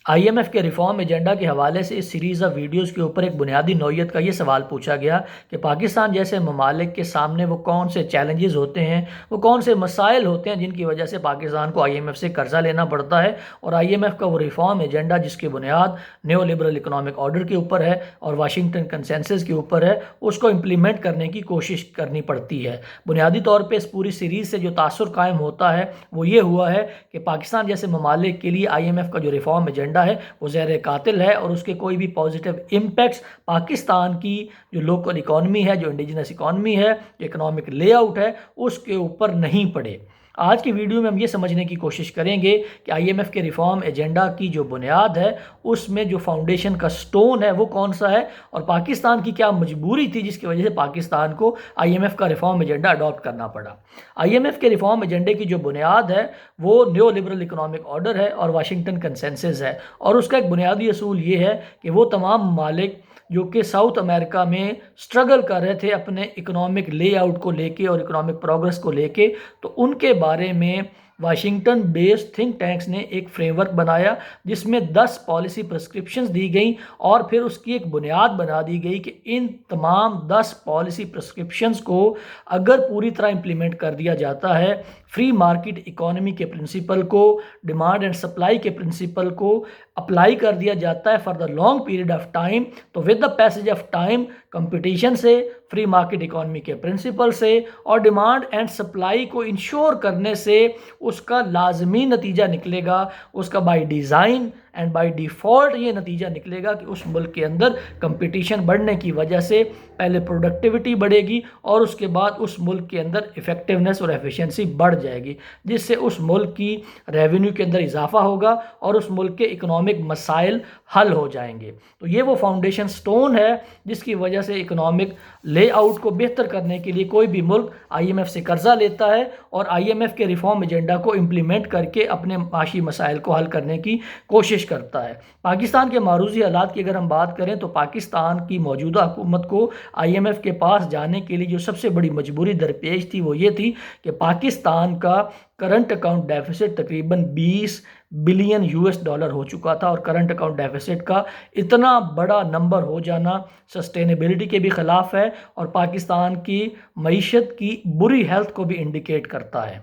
I am F کے reform agenda کے حوالے سے اس سیریز آف ویڈیوز کے اوپر ایک بنیادی نوعیت کا یہ سوال پوچھا گیا کہ پاکستان جیسے ممالک کے سامنے وہ کون سے چیلنجز ہوتے ہیں، وہ کون سے مسائل ہوتے ہیں جن کی وجہ سے پاکستان کو آئی ایم ایف سے قرضہ لینا پڑتا ہے، اور آئی ایم ایف کا وہ ریفارم ایجنڈا جس کی بنیاد نیو لبرل اکنامک آرڈر کے اوپر ہے اور واشنگٹن کنسنسس کے اوپر ہے، اس کو امپلیمنٹ کرنے کی کوشش کرنی پڑتی ہے۔ بنیادی طور پہ اس پوری سیریز سے جو تاثر قائم ہوتا ہے وہ یہ ہوا ہے کہ پاکستان جیسے ممالک کے لیے آئی ایم ایف کا جو ریفارم ایجنڈا ہے وہ زہر قاتل ہے، اور اس کے کوئی بھی پازیٹیو امپیکٹس پاکستان کی جو لوکل اکانومی ہے، جو انڈیجنس اکانومی ہے، جو اکنامک لے آؤٹ ہے، اس کے اوپر نہیں پڑے۔ آج کی ویڈیو میں ہم یہ سمجھنے کی کوشش کریں گے کہ آئی ایم ایف کے ریفارم ایجنڈا کی جو بنیاد ہے اس میں جو فاؤنڈیشن کا سٹون ہے وہ کون سا ہے، اور پاکستان کی کیا مجبوری تھی جس کی وجہ سے پاکستان کو آئی ایم ایف کا ریفارم ایجنڈا اڈاپٹ کرنا پڑا۔ آئی ایم ایف کے ریفارم ایجنڈے کی جو بنیاد ہے وہ نیو لبرل اکنامک آرڈر ہے اور واشنگٹن کنسنسس ہے، اور اس کا ایک بنیادی اصول یہ ہے کہ وہ تمام ممالک جو کہ ساؤتھ امریکہ میں سٹرگل کر رہے تھے اپنے اکنامک لے آؤٹ کو لے کے اور اکنامک پروگرس کو لے کے، تو ان کے بارے میں واشنگٹن بیسڈ تھنک ٹینکس نے ایک فریم ورک بنایا جس میں 10 پالیسی پرسکرپشنز دی گئیں، اور پھر اس کی ایک بنیاد بنا دی گئی کہ ان تمام 10 پالیسی پرسکرپشنز کو اگر پوری طرح امپلیمنٹ کر دیا جاتا ہے، فری مارکیٹ اکانومی کے پرنسپل کو، ڈیمانڈ اینڈ سپلائی کے پرنسپل کو اپلائی کر دیا جاتا ہے for the long period of time, تو with the passage of time competition سے، فری مارکیٹ اکانومی کے پرنسپل سے اور ڈیمانڈ اینڈ سپلائی کو انشور کرنے سے اس کا لازمی نتیجہ نکلے گا، اس کا by design and by default یہ نتیجہ نکلے گا کہ اس ملک کے اندر کمپٹیشن بڑھنے کی وجہ سے پہلے پروڈکٹیوٹی بڑھے گی اور اس کے بعد اس ملک کے اندر افیکٹونیس اور ایفیشنسی بڑھ جائے گی، جس سے اس ملک کی ریونیو کے اندر اضافہ ہوگا اور اس ملک کے اکنامک مسائل حل ہو جائیں گے۔ تو یہ وہ فاؤنڈیشن سٹون ہے جس کی وجہ سے اکنامک لے آؤٹ کو بہتر کرنے کے لیے کوئی بھی ملک آئی ایم ایف سے قرضہ لیتا ہے اور آئی ایم ایف کے ریفارم ایجنڈا کو امپلیمنٹ کر کے اپنے معاشی مسائل کو حل کرنے کی کوشش کرتا ہے۔ پاکستان کے معروضی حالات کی اگر ہم بات کریں تو پاکستان کی موجودہ حکومت کو آئی ایم ایف کے پاس جانے کے لیے جو سب سے بڑی مجبوری درپیش تھی وہ یہ تھی کہ پاکستان کا کرنٹ اکاؤنٹ ڈیفیسٹ تقریباً 20 بلین یو ایس ڈالر ہو چکا تھا، اور کرنٹ اکاؤنٹ ڈیفیسٹ کا اتنا بڑا نمبر ہو جانا سسٹینیبلٹی کے بھی خلاف ہے اور پاکستان کی معیشت کی بری ہیلتھ کو بھی انڈیکیٹ کرتا ہے۔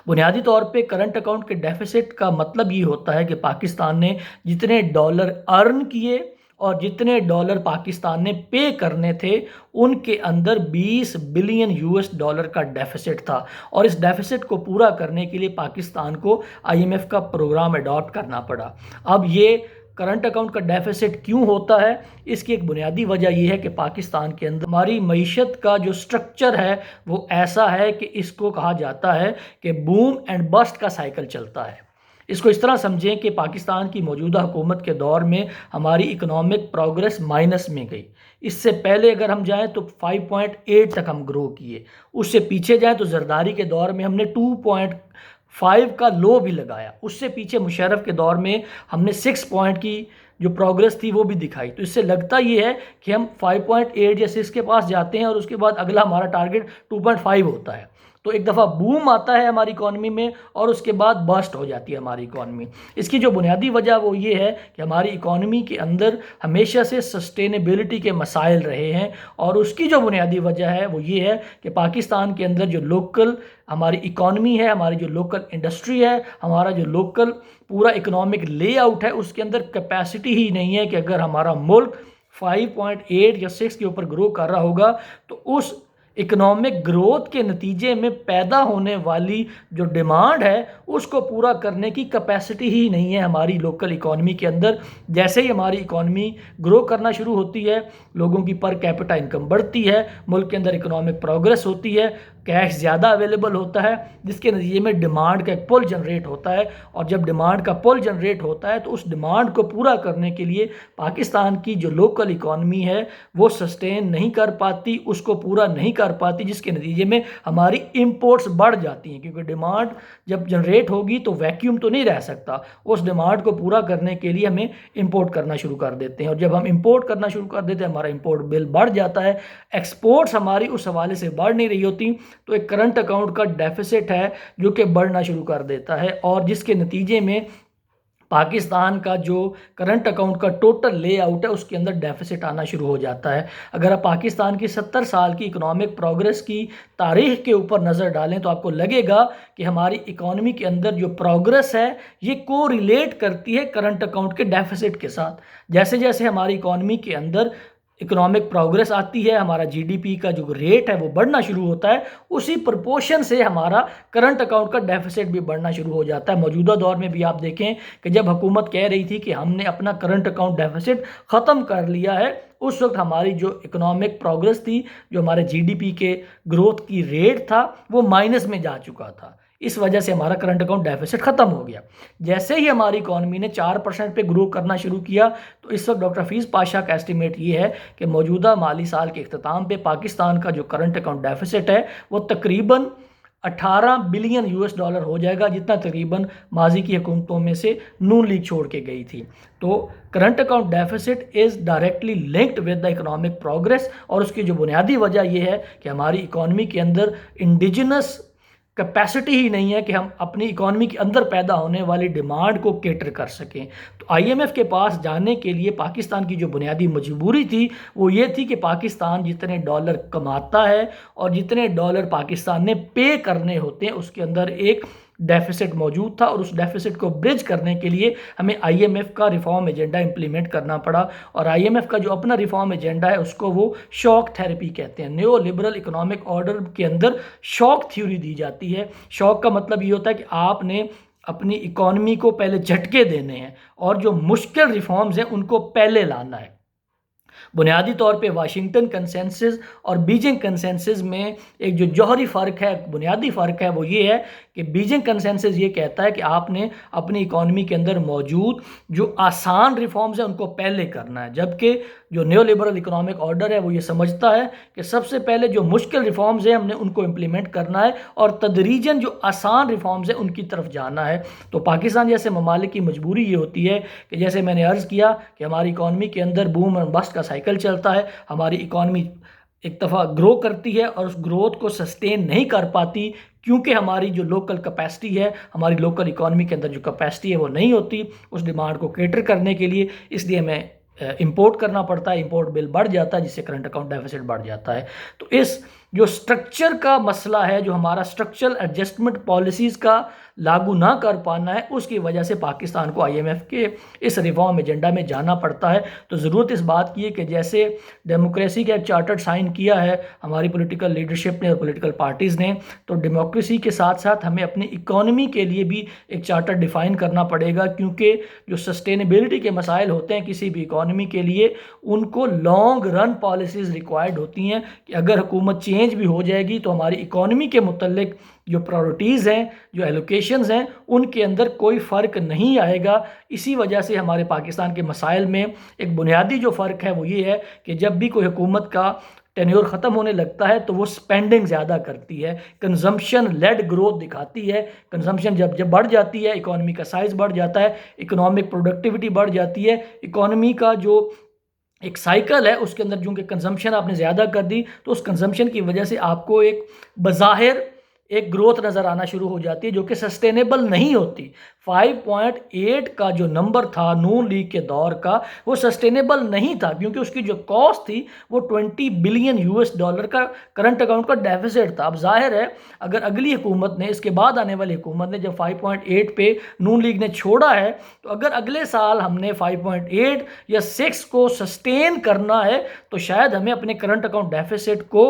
بنیادی طور پہ کرنٹ اکاؤنٹ کے ڈیفیسٹ کا مطلب یہ ہوتا ہے کہ پاکستان نے جتنے ڈالر ارن کیے اور جتنے ڈالر پاکستان نے پے کرنے تھے ان کے اندر 20 بلین یو ایس ڈالر کا ڈیفیسٹ تھا، اور اس ڈیفیسٹ کو پورا کرنے کے لیے پاکستان کو آئی ایم ایف کا پروگرام اڈاپٹ کرنا پڑا۔ اب یہ کرنٹ اکاؤنٹ کا ڈیفیسٹ کیوں ہوتا ہے؟ اس کی ایک بنیادی وجہ یہ ہے کہ پاکستان کے اندر ہماری معیشت کا جو سٹرکچر ہے وہ ایسا ہے کہ اس کو کہا جاتا ہے کہ بوم اینڈ بسٹ کا سائیکل چلتا ہے۔ اس کو اس طرح سمجھیں کہ پاکستان کی موجودہ حکومت کے دور میں ہماری اکنامک پروگرس مائنس میں گئی۔ اس سے پہلے اگر ہم جائیں تو 5.8 تک ہم گرو کیے، اس سے پیچھے جائیں تو زرداری کے دور میں ہم نے 2.5 کا لو بھی لگایا، اس سے پیچھے مشرف کے دور میں ہم نے 6 پوائنٹ کی جو پروگرس تھی وہ بھی دکھائی۔ تو اس سے لگتا یہ ہے کہ ہم 5.8 یا 6 کے پاس جاتے ہیں اور اس کے بعد اگلا ہمارا ٹارگٹ 2.5 ہوتا ہے، تو ایک دفعہ بوم آتا ہے ہماری اکانومی میں اور اس کے بعد بسٹ ہو جاتی ہے ہماری اکانومی۔ اس کی جو بنیادی وجہ وہ یہ ہے کہ ہماری اکانومی کے اندر ہمیشہ سے سسٹینیبلٹی کے مسائل رہے ہیں، اور اس کی جو بنیادی وجہ ہے وہ یہ ہے کہ پاکستان کے اندر جو لوکل ہماری اکانومی ہے، ہماری جو لوکل انڈسٹری ہے، ہمارا جو لوکل پورا اکنامک لے آؤٹ ہے، اس کے اندر کیپیسٹی ہی نہیں ہے کہ اگر ہمارا ملک 5.8 یا 6 کے اوپر گرو کر رہا ہوگا تو اس اکنامک گروتھ کے نتیجے میں پیدا ہونے والی جو ڈیمانڈ ہے اس کو پورا کرنے کی کیپیسٹی ہی نہیں ہے ہماری لوکل اکانومی کے اندر۔ جیسے ہی ہماری اکانومی گرو کرنا شروع ہوتی ہے، لوگوں کی پر کیپٹا انکم بڑھتی ہے، ملک کے اندر اکنامک پروگرس ہوتی ہے، کیش زیادہ اویلیبل ہوتا ہے، جس کے نتیجے میں ڈیمانڈ کا ایک پل جنریٹ ہوتا ہے، اور جب ڈیمانڈ کا پل جنریٹ ہوتا ہے تو اس ڈیمانڈ کو پورا کرنے کے لیے پاکستان کی جو لوکل اکانومی ہے وہ سسٹین نہیں کر پاتی، اس کو پورا نہیں کر پاتی، جس کے نتیجے میں ہماری امپورٹس بڑھ جاتی ہیں، کیونکہ ڈیمانڈ جب جنریٹ ہوگی تو ویکیوم تو نہیں رہ سکتا، اس ڈیمانڈ کو پورا کرنے کے لیے ہمیں امپورٹ کرنا شروع کر دیتے ہیں، اور جب ہم امپورٹ کرنا شروع کر دیتے ہیں ہمارا امپورٹ بل بڑھ جاتا ہے، ایکسپورٹس ہماری اس حوالے سے بڑھ نہیں رہی ہوتی، تو ایک کرنٹ اکاؤنٹ کا ڈیفیسٹ ہے جو کہ بڑھنا شروع کر دیتا ہے، اور جس کے نتیجے میں پاکستان کا جو کرنٹ اکاؤنٹ کا ٹوٹل لے آؤٹ ہے اس کے اندر ڈیفیسٹ آنا شروع ہو جاتا ہے۔ اگر آپ پاکستان کی 70 سال کی اکنامک پروگریس کی تاریخ کے اوپر نظر ڈالیں تو آپ کو لگے گا کہ ہماری اکانومی کے اندر جو پروگریس ہے یہ کو ریلیٹ کرتی ہے کرنٹ اکاؤنٹ کے ڈیفیسٹ کے ساتھ۔ جیسے جیسے ہماری اکانومی کے اندر اکنامک پروگریس آتی ہے، ہمارا جی ڈی پی کا جو ریٹ ہے وہ بڑھنا شروع ہوتا ہے، اسی پرپورشن سے ہمارا کرنٹ اکاؤنٹ کا ڈیفیسٹ بھی بڑھنا شروع ہو جاتا ہے۔ موجودہ دور میں بھی آپ دیکھیں کہ جب حکومت کہہ رہی تھی کہ ہم نے اپنا کرنٹ اکاؤنٹ ڈیفیسٹ ختم کر لیا ہے، اس وقت ہماری جو اکنامک پروگریس تھی، جو ہمارے جی ڈی پی کے گروتھ کی ریٹ تھا، وہ مائنس میں جا چکا تھا۔ اس وجہ سے ہمارا کرنٹ اکاؤنٹ ڈیفیسٹ ختم ہو گیا۔ جیسے ہی ہماری اکانومی نے 4% پہ گرو کرنا شروع کیا تو اس وقت ڈاکٹر حفیظ پاشا کا اسٹیمیٹ یہ ہے کہ موجودہ مالی سال کے اختتام پہ پاکستان کا جو کرنٹ اکاؤنٹ ڈیفیسٹ ہے وہ تقریباً 18 بلین US ڈالر ہو جائے گا، جتنا تقریباً ماضی کی حکومتوں میں سے نون لیگ چھوڑ کے گئی تھی۔ تو current account deficit is directly linked with the economic progress, اور اس کی جو بنیادی وجہ یہ ہے کہ ہماری اکانومی کے اندر انڈیجنس کیپیسٹی ہی نہیں ہے کہ ہم اپنی اکانومی کے اندر پیدا ہونے والی ڈیمانڈ کو کیٹر کر سکیں۔ تو IMF کے پاس جانے کے لیے پاکستان کی جو بنیادی مجبوری تھی وہ یہ تھی کہ پاکستان جتنے ڈالر کماتا ہے اور جتنے ڈالر پاکستان نے پے کرنے ہوتے ہیں اس کے اندر ایک ڈیفیسٹ موجود تھا، اور اس ڈیفیسٹ کو برج کرنے کے لیے ہمیں IMF کا ریفارم ایجنڈا امپلیمنٹ کرنا پڑا، اور IMF کا جو اپنا ریفارم ایجنڈا ہے اس کو وہ شاک تھیراپی کہتے ہیں۔ نیو لبرل اکنامک آرڈر کے اندر شاک تھیوری دی جاتی ہے۔ شاک کا مطلب یہ ہوتا ہے کہ آپ نے اپنی اکانومی کو پہلے جھٹکے دینے ہیں اور جو مشکل ریفارمز ہیں ان کو پہلے لانا ہے۔ بنیادی طور پہ واشنگٹن کنسنسس اور بیجنگ کنسنسس میں ایک جو جوہری فرق ہے، بنیادی فرق ہے، وہ یہ ہے کہ بیجنگ کنسنسس یہ کہتا ہے کہ آپ نے اپنی اکانومی کے اندر موجود جو آسان ریفارمز ہیں ان کو پہلے کرنا ہے، جبکہ جو نیو لبرل اکنامک آرڈر ہے وہ یہ سمجھتا ہے کہ سب سے پہلے جو مشکل ریفارمز ہیں ہم نے ان کو امپلیمنٹ کرنا ہے اور تدریجاً جو آسان ریفارمز ہیں ان کی طرف جانا ہے۔ تو پاکستان جیسے ممالک کی مجبوری یہ ہوتی ہے کہ جیسے میں نے عرض کیا کہ ہماری اکانومی کے اندر بوم اور بسٹ کا سائیکل چلتا ہے، ہماری اکانومی ایک دفعہ گرو کرتی ہے اور اس گروتھ کو سسٹین نہیں کر پاتی کیونکہ ہماری جو لوکل کیپیسٹی ہے، ہماری لوکل اکانومی کے اندر جو کیپیسٹی ہے وہ نہیں ہوتی اس ڈیمانڈ کو کیٹر کرنے کے لیے، اس لیے ہمیں امپورٹ کرنا پڑتا ہے، امپورٹ بل بڑھ جاتا ہے جس سے کرنٹ اکاؤنٹ ڈیفیسٹ بڑھ جاتا ہے۔ تو اس جو سٹرکچر کا مسئلہ ہے، جو ہمارا سٹرکچرل ایڈجسٹمنٹ پالیسیز کا لاگو نہ کر پانا ہے، اس کی وجہ سے پاکستان کو IMF کے اس ریفارم ایجنڈا میں جانا پڑتا ہے۔ تو ضرورت اس بات کی ہے کہ جیسے ڈیموکریسی کا ایک چارٹر سائن کیا ہے ہماری پولیٹیکل لیڈرشپ نے اور پولیٹیکل پارٹیز نے، تو ڈیموکریسی کے ساتھ ساتھ ہمیں اپنی اکانومی کے لیے بھی ایک چارٹر ڈیفائن کرنا پڑے گا، کیونکہ جو سسٹینیبلٹی کے مسائل ہوتے ہیں کسی بھی اکانومی کے لیے ان کو لانگ رن پالیسیز ریکوائرڈ ہوتی ہیں کہ اگر حکومت چینج بھی ہو جائے گی تو ہماری اکانومی کے متعلق جو پرائورٹیز ہیں، جو ایلوکیشنز ہیں، ان کے اندر کوئی فرق نہیں آئے گا۔ اسی وجہ سے ہمارے پاکستان کے مسائل میں ایک بنیادی جو فرق ہے وہ یہ ہے کہ جب بھی کوئی حکومت کا ٹینیور ختم ہونے لگتا ہے تو وہ سپینڈنگ زیادہ کرتی ہے، کنزمپشن لیڈ گروتھ دکھاتی ہے۔ کنزمپشن جب بڑھ جاتی ہے، اکانومی کا سائز بڑھ جاتا ہے، اکنامک پروڈکٹیوٹی بڑھ جاتی ہے، اکانومی کا جو ایک سائیکل ہے اس کے اندر چونکہ کنزمپشن آپ نے زیادہ کر دی تو اس کنزمپشن کی وجہ سے آپ کو ایک بظاہر ایک گروتھ نظر آنا شروع ہو جاتی ہے جو کہ سسٹینیبل نہیں ہوتی۔ 5.8 کا جو نمبر تھا نون لیگ کے دور کا وہ سسٹینیبل نہیں تھا، کیونکہ اس کی جو کاسٹ تھی وہ 20 بلین US ڈالر کا کرنٹ اکاؤنٹ کا ڈیفیسٹ تھا۔ اب ظاہر ہے اگر اگلی حکومت نے، اس کے بعد آنے والی حکومت نے جب 5.8 پہ نون لیگ نے چھوڑا ہے، تو اگر اگلے سال ہم نے 5.8 یا 6 کو سسٹین کرنا ہے تو شاید ہمیں اپنے کرنٹ اکاؤنٹ ڈیفیسٹ کو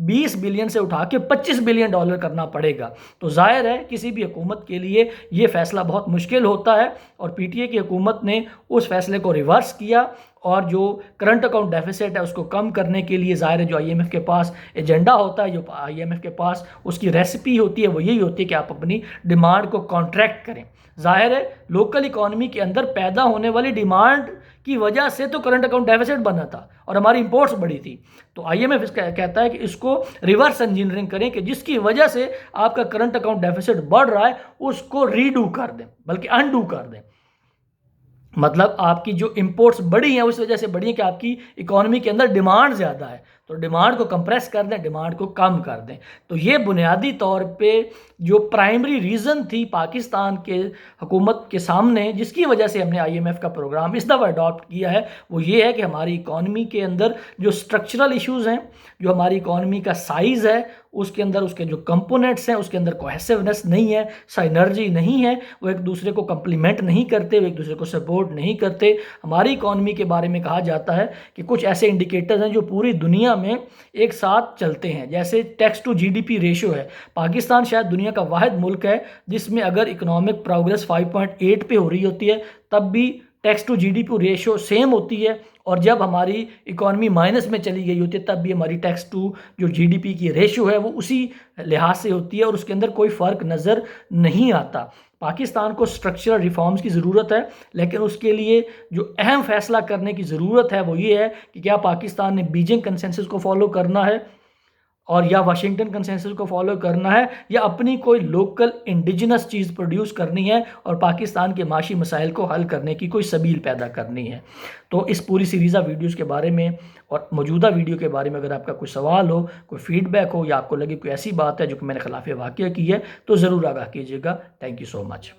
20 بلین سے اٹھا کے 25 بلین ڈالر کرنا پڑے گا۔ تو ظاہر ہے کسی بھی حکومت کے لیے یہ فیصلہ بہت مشکل ہوتا ہے، اور PTI کی حکومت نے اس فیصلے کو ریورس کیا اور جو کرنٹ اکاؤنٹ ڈیفیسٹ ہے اس کو کم کرنے کے لیے ظاہر ہے جو IMF کے پاس ایجنڈا ہوتا ہے، جو IMF کے پاس اس کی ریسیپی ہوتی ہے وہ یہی ہوتی ہے کہ آپ اپنی ڈیمانڈ کو کانٹریکٹ کریں۔ ظاہر ہے لوکل اکانومی کے اندر پیدا ہونے والی ڈیمانڈ کی وجہ سے تو کرنٹ اکاؤنٹ ڈیفیسٹ بنا تھا اور ہماری امپورٹس بڑی تھی، تو IMF اس کا کہتا ہے کہ اس کو ریورس انجینئرنگ کریں کہ جس کی وجہ سے آپ کا کرنٹ اکاؤنٹ ڈیفیسٹ بڑھ رہا ہے اس کو ریڈو کر دیں، بلکہ انڈو کر دیں۔ مطلب آپ کی جو امپورٹس بڑی ہیں اس وجہ سے بڑی ہیں کہ آپ کی اکانومی کے اندر ڈیمانڈ زیادہ ہے، تو ڈیمانڈ کو کمپریس کر دیں، ڈیمانڈ کو کم کر دیں۔ تو یہ بنیادی طور پہ جو پرائمری ریزن تھی پاکستان کے حکومت کے سامنے، جس کی وجہ سے ہم نے IMF کا پروگرام اس دفعہ اڈاپٹ کیا ہے، وہ یہ ہے کہ ہماری اکانومی کے اندر جو سٹرکچرل ایشوز ہیں، جو ہماری اکانومی کا سائز ہے، اس کے اندر اس کے جو کمپوننٹس ہیں، اس کے اندر کوہیسونیس نہیں ہے، سائنرجی نہیں ہے، وہ ایک دوسرے کو کمپلیمنٹ نہیں کرتے، وہ ایک دوسرے کو سپورٹ نہیں کرتے۔ ہماری اکانومی کے بارے میں کہا جاتا ہے کہ کچھ ایسے انڈیکیٹرز ہیں جو پوری دنیا میں ایک ساتھ چلتے ہیں، جیسے ٹیکس ٹو GDP ریشو ہے۔ پاکستان شاید دنیا کا واحد ملک ہے جس میں اگر اکنامک پروگرس 5.8 پہ ہو رہی ہوتی ہے تب بھی tax to GDP ratio same ہوتی ہے، اور جب ہماری اکانومی مائنس میں چلی گئی ہوتی ہے تب بھی ہماری ٹیکس ٹو جو GDP کی ریشو ہے وہ اسی لحاظ سے ہوتی ہے، اور اس کے اندر کوئی فرق نظر نہیں آتا۔ پاکستان کو سٹرکچرل ریفارمز کی ضرورت ہے، لیکن اس کے لیے جو اہم فیصلہ کرنے کی ضرورت ہے وہ یہ ہے کہ کیا پاکستان نے بیجنگ کنسنسس کو فالو کرنا ہے اور یا واشنگٹن کنسنسس کو فالو کرنا ہے، یا اپنی کوئی لوکل انڈیجنس چیز پروڈیوس کرنی ہے اور پاکستان کے معاشی مسائل کو حل کرنے کی کوئی سبیل پیدا کرنی ہے۔ تو اس پوری سیریز آف ویڈیوز کے بارے میں اور موجودہ ویڈیو کے بارے میں اگر آپ کا کوئی سوال ہو، کوئی فیڈ بیک ہو، یا آپ کو لگے کوئی ایسی بات ہے جو کہ میں نے خلاف واقعہ کی ہے، تو ضرور آگاہ کیجیے گا۔ Thank you so much.